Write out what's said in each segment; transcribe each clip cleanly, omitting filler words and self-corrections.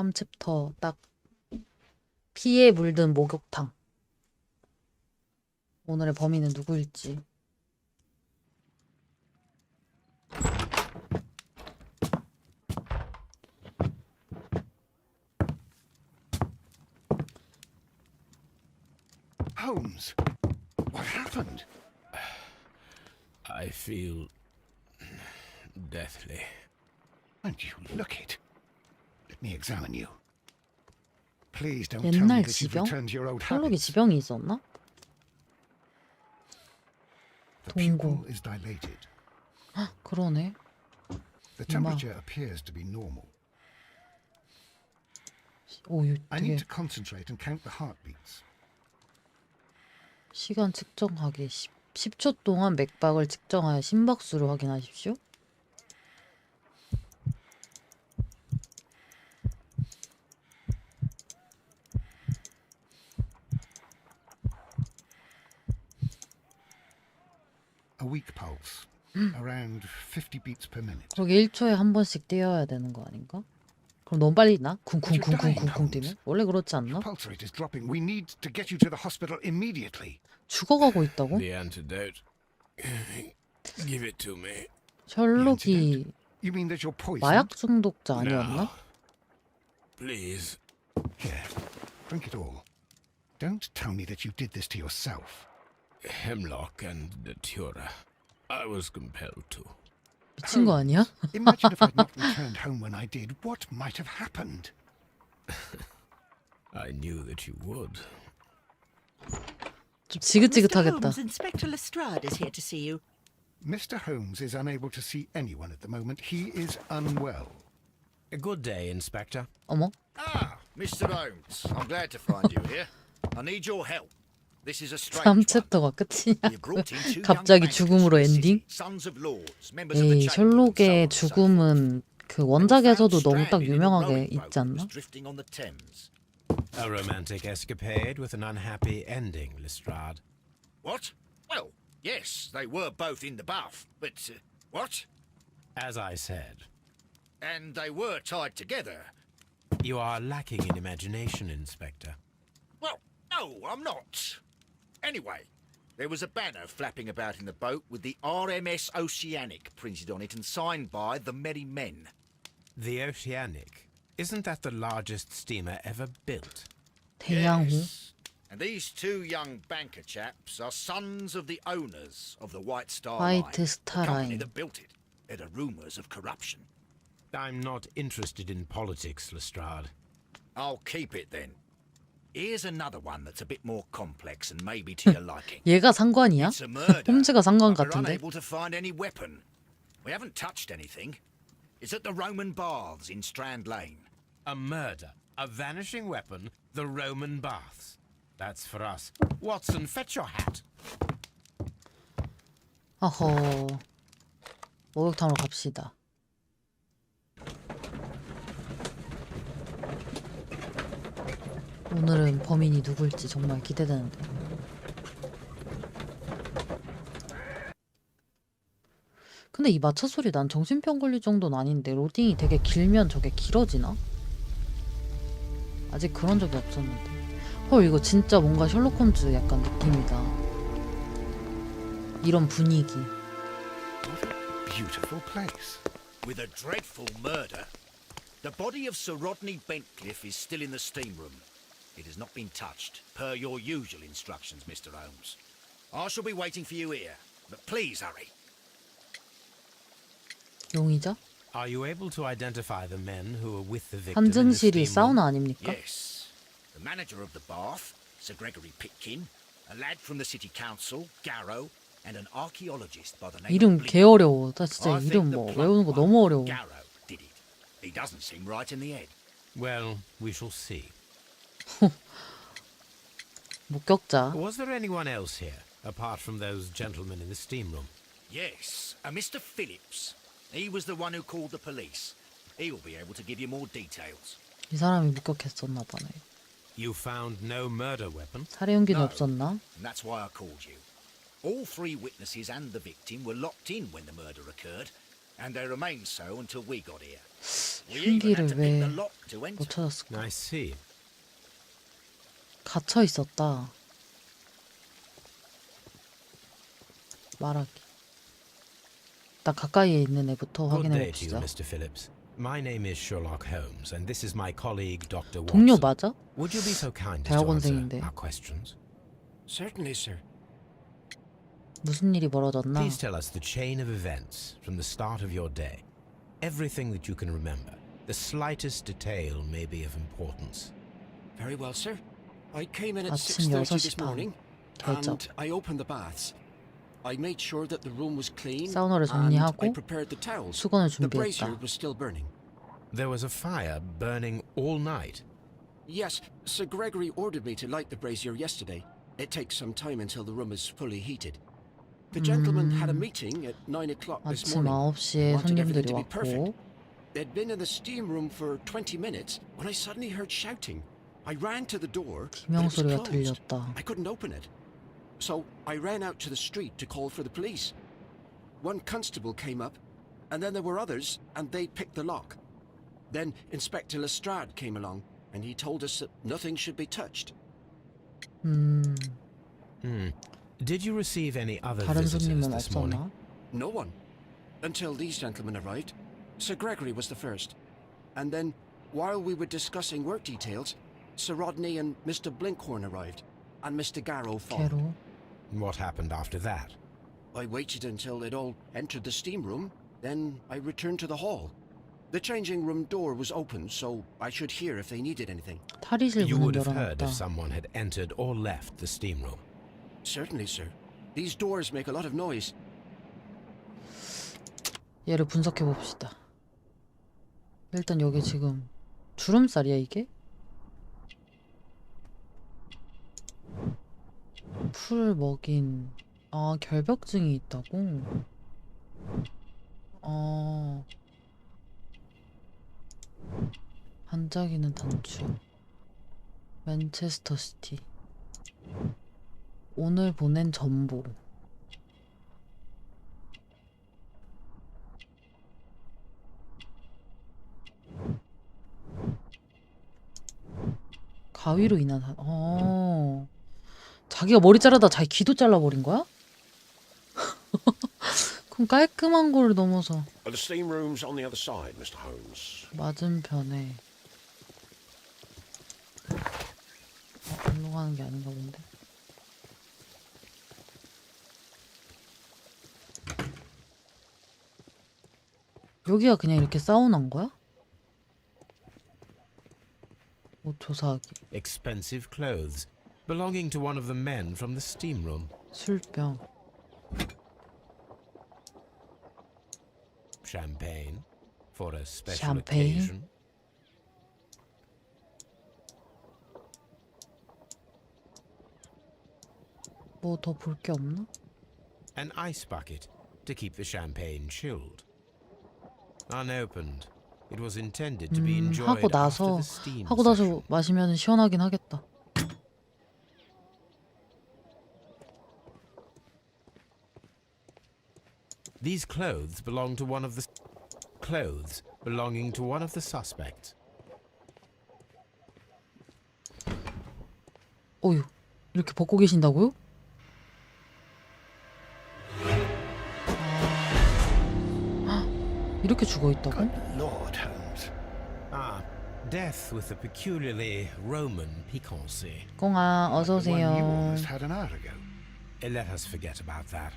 3챕터 딱 피에 물든 목욕탕. 오늘의 범인은 누구일지. Holmes, what happened? I feel deathly. And you look it. Let me examine you. Please don't tell me 옛날 that you've 지병? returned to your old 셜록이 habits. 지병이 있었나? The 동고. pupil is dilated. 헉, 그러네. The temperature appears to be normal. 오, 이거 I 되게 need to concentrate and count the heartbeats. 시간 측정하기 10초 동안 맥박을 측정하여 심박수를 확인하십시오. A weak pulse, around 50 beats per minute. 그러게 1초에 한 번씩 뛰어야 되는 거 아닌가? 그럼 너무 빨리 나? 쿵쿵쿵쿵쿵쿵 뛰면? 원래 그렇지 않나? Pulse rate is dropping. We need to get you to the hospital immediately. 죽어가고 있다고? The antidote. Give it to me. 셜록이 You mean that you're poisoned? 마약 중독자 아니었나? No. Please. Here, drink it all. Don't tell me that you did this to yourself. Hemlock and datura. I was compelled to. 미친 거 아니야? Imagine if I'd not returned home when I did. What might have happened? I knew that you would. 좀 Mr. 지긋지긋하겠다. Holmes, Inspector Lestrade is here to see you. Mr. Holmes is unable to see anyone at the moment. He is unwell. A good day, Inspector. 어머? Ah, Mr. Holmes, I'm glad to find you here. I need your help. This is a strange one. 3챕터가 끝이냐? You brought in two young 갑자기 bankers 죽음으로 from the city, 엔딩? sons of lords, members of the 에이, chamber, and so on 셜록의 and so forth. 죽음은 그 They were 원작에서도 found 너무 딱 stranded in a 유명하게 rowing boat 있지 that 않나? was drifting on the Thames. A romantic escapade with an unhappy ending, Lestrade. What? Well, yes, they were both in the bath, but what? As I said, And they were tied together. you are lacking in imagination, Inspector. Well, no, I'm not. Anyway, there was a banner flapping about in the boat with the RMS Oceanic printed on it and signed by the Merry Men. The Oceanic. Isn't that the largest steamer ever built? 대양호? Yes. And these two young banker chaps are sons of the owners of the White Star Line, White the Star company Line. that built it. There are rumours of corruption. I'm not interested in politics, Lestrade. I'll keep it then. Here's another one that's a bit more complex and maybe to your liking. 얘가 상관이야? It's a murder. 홈즈가 상관 but we're 같은데? unable to find any weapon. We haven't touched anything. It's at the Roman Baths in Strand Lane. A murder, a vanishing weapon, the Roman baths. That's for us. Watson, fetch your hat. 어허. 목욕탕으로 갑시다. 오늘은 범인이 누굴지 정말 기대되는데. 근데 이 마차 소리 난 정신병 걸릴 정도는 아닌데 로딩이 되게 길면 저게 길어지나? 아직 그런 적이 없었는데. 헐, 이거 진짜 뭔가 셜록홈즈 약간 느낌이다. 이런 분위기. What a beautiful place. With a dreadful murder. The body of Sir Rodney Bentcliffe is still in the steam room. It has not been touched, per your usual instructions, Mr. Holmes. I shall be waiting for you here, but please hurry. 용의자? Are you able to identify the men who were with the victim in the 한증실이 steam room? 사우나 아닙니까? Yes. The manager of the bath, Sir Gregory Pitkin, a lad from the city council, Garrow, and an archaeologist by the name 이름 of 개 Bleak. 어려워. 나 진짜 I 이름 think 뭐 the 외우는 거 plump 너무 one, 어려워. Garrow did it. He doesn't seem right in the head. Well, we shall see. 목격자. Was there anyone else here, apart from those gentlemen in the steam room? Yes, a Mr. Phillips. He was the one who called the police. He'll be able to give you more details. 이 사람이 목격했었나 보네. You found no murder weapon? 살해 용기는 No. 없었나? And that's why I called you. All three witnesses and the victim were locked in when the murder occurred, and they remained so until we got here. We even had to 흉기를 pick the 왜 lock to enter. 못 찾았을까? I see. 갇혀 있었다. 말하기. 일단 가까이에 있는 애부터 Good 확인해 day to you, 봅시다. Mr. Phillips. My name is Sherlock Holmes, and this is my colleague, Dr. 동료 Watson. 맞아? Would you be so kind as to answer 대학원생인데. our questions? Certainly, sir. 무슨 일이 벌어졌나? Please tell us the chain of events from the start of your day. Everything that you can remember. The slightest detail may be of importance. Very well, sir. I came in at 아침 6:30 6시 this 반. morning, 개점. and I opened the baths. I made sure that the room was clean, 사우나를 and I 정리하고 prepared the towels. 수건을 The brazier 준비했다. was still burning. There was a fire burning all night. Yes, Sir Gregory ordered me to light the brazier yesterday. It takes some time until the room is fully heated. The gentlemen had a meeting at 9 o'clock this 아침 morning. 9시에 Wanted everything 손님들이 to be perfect. 왔고 They'd been in the steam room for 20 minutes when I suddenly heard shouting. I ran to the door, but it was 비명소리가 closed. 들렸다. I couldn't open it. So I ran out to the street to call for the police. One constable came up, and then there were others, and they picked the lock. Then Inspector Lestrade came along, and he told us that nothing should be touched. Did you receive any other 다른 visitors 손님은 this morning? 없었나? No one. Until these gentlemen arrived. Sir Gregory was the first. And then, while we were discussing work details, Sir Rodney and Mr. Blinkhorn arrived, and Mr. Garrow followed. 개로. What happened after that? I waited until they'd all entered the steam room, then I returned to the hall. The changing room door was open, so I should hear if they needed anything. 탈의실 You 문은 would have heard 열어놨다. if someone had entered or left the steam room. Certainly, sir. These doors make a lot of noise. 얘를 분석해 봅시다. 일단 여기 지금 주름살이야 이게? 풀 먹인 결벽증이 있다고? 반짝이는 단추 맨체스터 시티 오늘 보낸 전보 가위로 인한 자기가 머리 자르다 자기 귀도 잘라버린 거야? 그럼 깔끔한 걸 넘어서 The steam room's on the other side, Mr. Holmes. 맞은편에 일로 가는 게 아닌가 본데. 여기가 그냥 이렇게 사우나인 거야? 옷 조사하기. Expensive clothes belonging to one of the men from the steam room. 술병. Champagne for a special Champagne? occasion. 뭐 더 볼 게 없나? An ice bucket to keep the champagne chilled. Unopened. It was intended to be enjoyed 하고 after 나서 the steam 하고 나서 session. 마시면 시원하긴 하겠다. These clothes belong to one of the clothes belonging to one of the suspects. 어휴, 이렇게 벗고 계신다고요? 이렇게 죽어 있다고? Good Lord, Holmes. Ah, death with a peculiarly Roman piquancy. 꽁아, 어서 The one you 오세요. almost had an hour ago. Let us forget about that.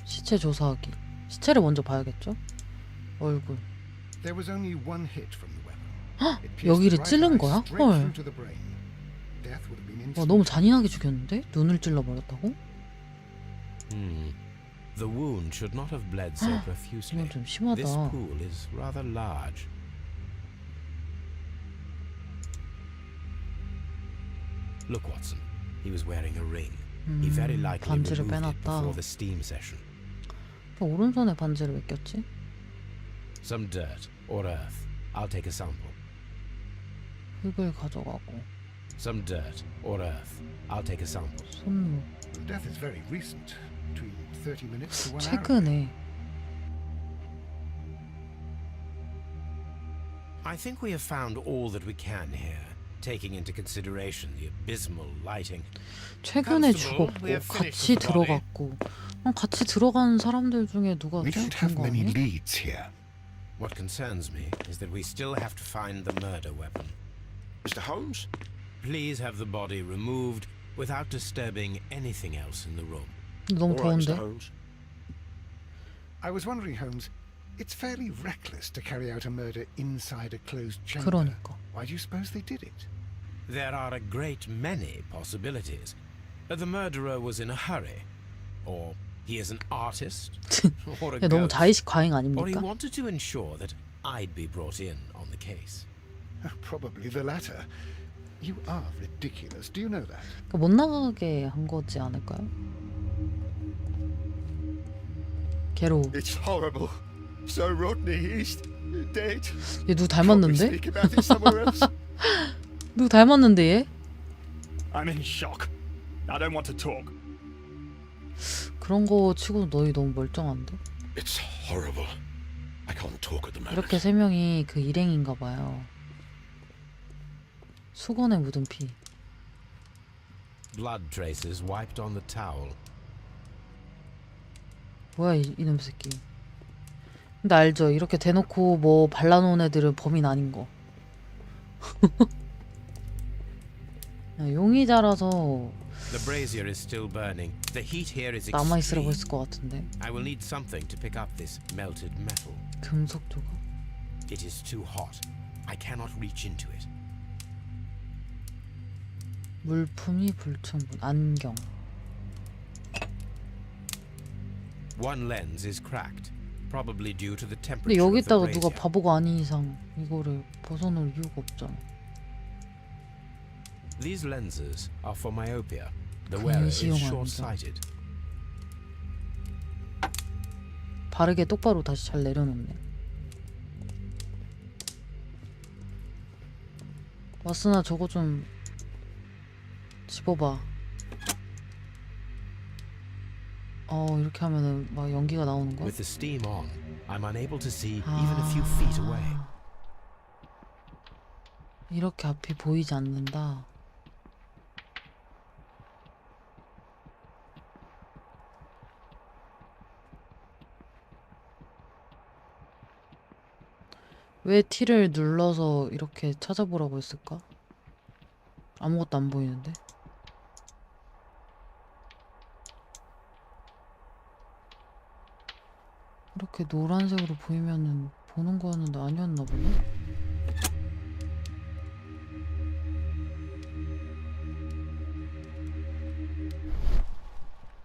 시체 조사하기. 시체를 먼저 봐야겠죠? 얼굴. There was only one hit from the weapon. It pierced 여기를 the right 찌른 eye 거야? straight 헐. through to the brain. Death would have been instant. 너무 잔인하게 죽였는데? 눈을 찔러버렸다고? The wound should not have bled so profusely. 이건 좀 심하다. This pool is rather large. Look, Watson. He was wearing a ring. He very likely 반지를 removed it 빼놨다. before the steam session. 오른손에 반지를 왜 꼈지? Some dirt or earth. I'll take a sample. 흙을 가져가고 Some dirt or earth. I'll take a sample. 손목 The death is very recent. Between 30 minutes to 1 hour. 최근에 I think we have found all that we can here, taking into consideration the abysmal lighting. 최근에 Constable, 죽었고 we have finished 같이 with the body. 들어갔고 같이 들어간 사람들 중에 누가 We don't 죽은 have 거 many 아니야? leads here. What concerns me is that we still have to find the murder weapon. Mr. Holmes? Please have the body removed without disturbing anything else in the room. 너무 All right, 더운데? Mr. Holmes. I was wondering, Holmes, it's fairly reckless to carry out a murder inside a closed chamber. 그러니까. Why do you suppose they did it? There are a great many possibilities. The murderer was in a hurry, or he is an artist, or a 야, 너무 ghost, 자의식 과잉 or he 아닙니까? wanted to ensure that I'd be brought in on the case. Probably the latter. You are ridiculous. Do you know that? 그러니까 못 나가게 한 거지 않을까요? 괴로워. It's horrible. So Rodney is dead. 얘 누구 Can't we 닮았는데? speak about it somewhere else? 누구 닮았는데 얘? I'm in shock. I don't want to talk. 그런 거 치고 너희 너무 멀쩡한데? It's horrible. I can't talk at the moment. 이렇게 세 명이 그 일행인가 봐요. 수건에 묻은 피. Blood traces wiped on the towel. 뭐야 이놈 새끼. 근데 알죠? 이렇게 대놓고 뭐 발라놓은 애들은 범인 아닌 거. 용의자라서 The brazier is still burning. The heat here is 남아있으라고 extreme. 했을 것 같은데. I will need something to pick up this melted metal. 금속 조각? It is too hot. I cannot reach into it. 물품이 불충분. 안경. One lens is cracked, probably due to the 근데 temperature of the 여기다가 누가 brazier. 바보가 아닌 이상 이거를 벗어놓을 이유가 없잖아. These lenses are for myopia. The wearer is 근시용 안경. short-sighted. 바르게 똑바로 다시 잘 내려놓네. 왓슨아 저거 좀 집어봐. 이렇게 하면은 막 연기가 나오는 거야? With the steam on, I'm unable to see even a few feet away. 이렇게 앞이 보이지 않는다. 왜 T를 눌러서 이렇게 찾아보라고 했을까? 아무것도 안 보이는데? 이렇게 노란색으로 보이면은 보는 거였는데 아니었나 보네?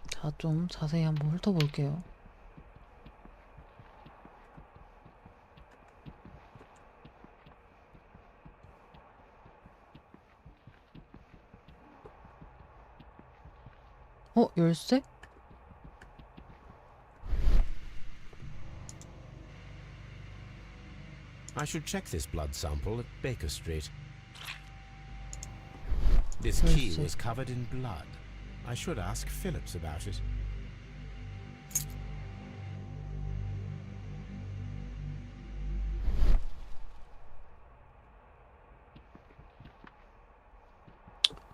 자, 좀 자세히 한번 훑어볼게요. 열쇠? I should check this blood sample at Baker Street. This key 열쇠. was covered in blood. I should ask Phillips about it.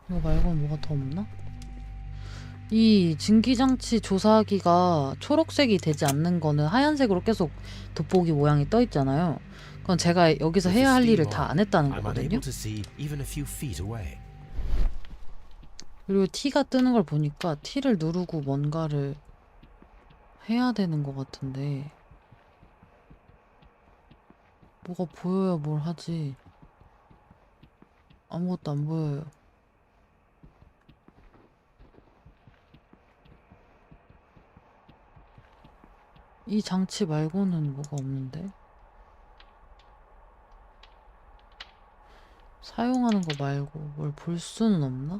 이거 말고는 뭐가 더 없나? 이 증기장치 조사기가 초록색이 되지 않는 거는 하얀색으로 계속 돋보기 모양이 떠 있잖아요. 그건 제가 여기서 With the 해야 할 일을 steam 다 on, 안 했다는 I'm 거거든요. unable to see even a few feet away. 그리고 T가 뜨는 걸 보니까 T를 누르고 뭔가를 해야 되는 것 같은데 뭐가 보여야 뭘 하지. 아무것도 안 보여요. 이 장치 말고는 뭐가 없는데? 사용하는 거 말고 뭘 볼 수는 없나?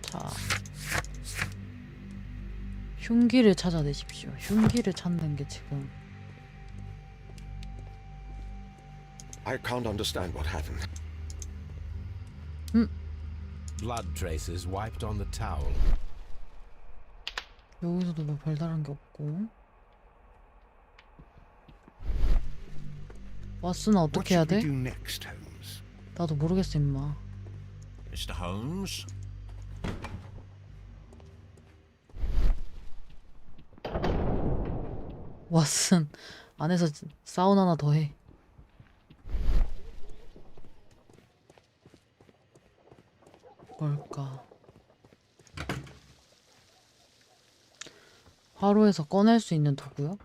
자, 흉기를 찾아내십시오. 흉기를 찾는 게 지금 I can't understand what happened. Blood traces wiped on the towel. 여기서도 뭐 별다른 게 없고. 왓슨은 What 어떻게 해야 should we 돼? do next, Holmes? 나도 모르겠어 임마. Mr. Holmes? 왓슨 안에서 사우나 하나 더 해. 뭘까? 화로에서 꺼낼 수 있는 도구요?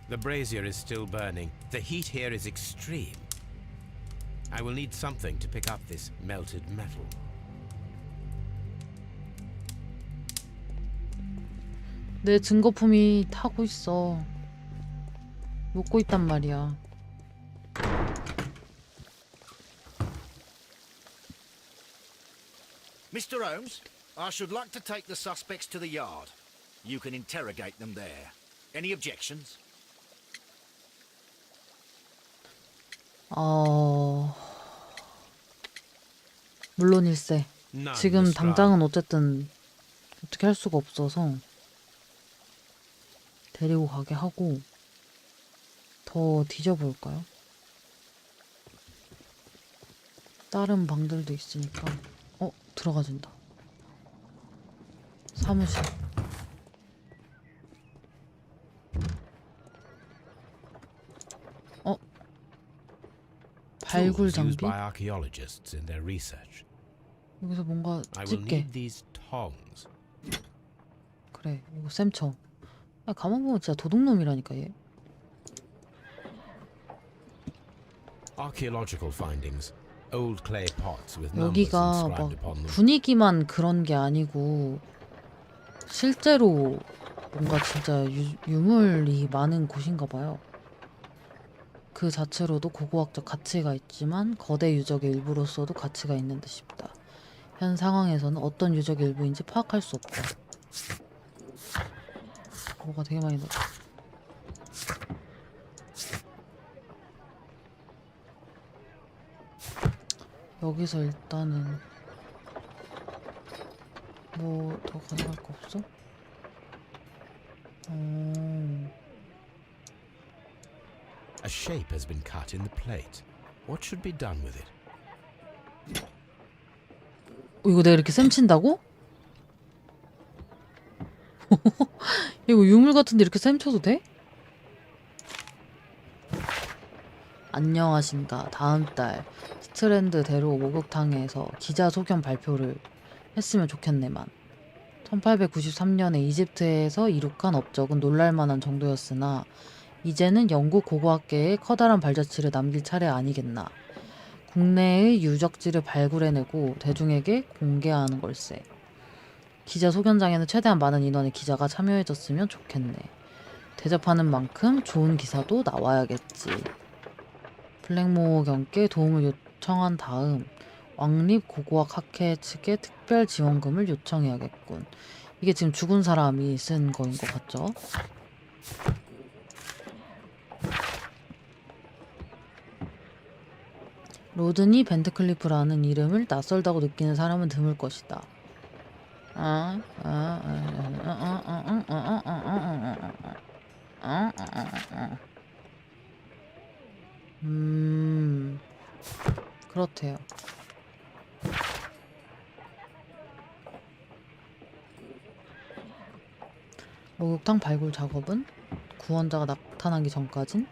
The brazier is still burning. The heat here is extreme. I will need something to pick up this melted metal. 내 증거품이 타고 있어. 녹고 있단 말이야. Mr. Holmes, I should like to take the suspects to the yard. You can interrogate them there. Any objections? 물론일세. None, 지금 Lestrade. 당장은 어쨌든 어떻게 할 수가 없어서 데리고 가게 하고 더 뒤져볼까요? 다른 방들도 있으니까. 들어가진다. 사무실. 발굴 Tools used 장비? by archaeologists in their research. 여기서 뭔가 I will 집게. need these tongs. 그래, 이거 쌤쳐. 가만 보면 진짜 도둑놈이라니까 얘. Archaeological findings. Old clay pots with numbers 여기가 inscribed 막 upon them. 분위기만 그런 게 아니고 실제로 뭔가 진짜 유물이 많은 곳인가 봐요. 그 자체로도 고고학적 가치가 있지만 거대 유적의 일부로서도 가치가 있는 듯 싶다. 현 상황에서는 어떤 유적의 일부인지 파악할 수 없다. 뭐가 되게 많이 넣어. 여기서 일단은 뭐 더 가져갈 거 없어? A shape has been cut in the plate. What should be done with it? 이거 내가 이렇게 셈친다고? 이거 유물 같은데 이렇게 셈쳐도 돼? 안녕하신가. 다음 달 스트랜드 대로 목욕탕에서 기자 소견 발표를 했으면 좋겠네만. 1893년에 이집트에서 이룩한 업적은 놀랄만한 정도였으나 이제는 영국 고고학계에 커다란 발자취를 남길 차례 아니겠나. 국내의 유적지를 발굴해내고 대중에게 공개하는 걸세. 기자 소견장에는 최대한 많은 인원의 기자가 참여해줬으면 좋겠네. 대접하는 만큼 좋은 기사도 나와야겠지. 블랙모어경께 도움을 요청한 다음 왕립 고고학 학회 측에 특별 지원금을 요청해야겠군. 이게 지금 죽은 사람이 쓴 거인 것 같죠? 로드니 벤트클리프라는 이름을 낯설다고 느끼는 사람은 드물 것이다. 그렇대요. 목욕탕 발굴 작업은 구원자가 나타나기 전까진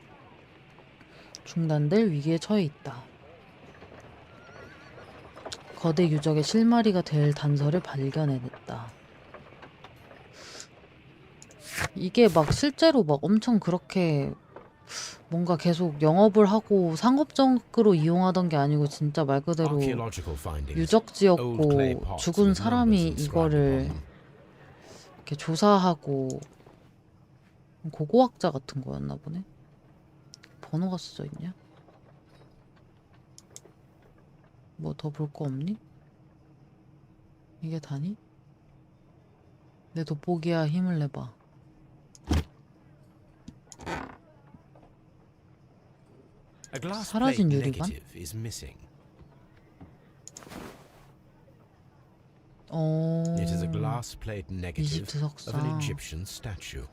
중단될 위기에 처해 있다. 거대 유적의 실마리가 될 단서를 발견해냈다. 이게 막 실제로 막 엄청 그렇게 뭔가 계속 영업을 하고 상업적으로 이용하던 게 아니고 진짜 말 그대로 Archaeological findings. 유적지였고 죽은 사람이 이거를 이렇게 조사하고 고고학자 같은 거였나 보네. 번호가 써져 있냐? 뭐 더 볼 거 없니? 이게 다니? 내 돋보기야 힘을 내봐. A glass plate 사라진 유리관? negative is missing. It is a glass plate negative 이집트 of an 석상. Egyptian statue.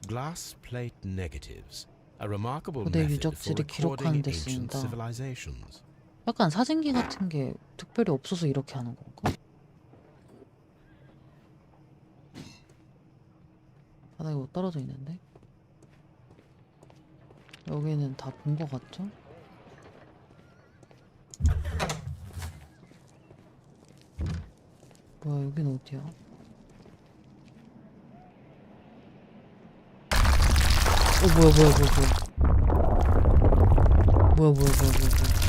Glass plate negatives, a remarkable 고대 method for 유적지를 recording 기록하는 데 ancient 쓰인다. civilizations. 약간 사진기 같은 게 특별히 없어서 이렇게 하는 건가? 바닥에 뭐 떨어져 있는데? 여기는 다 본 것 같죠? 뭐야, 여긴 어디야? 뭐야. 뭐야.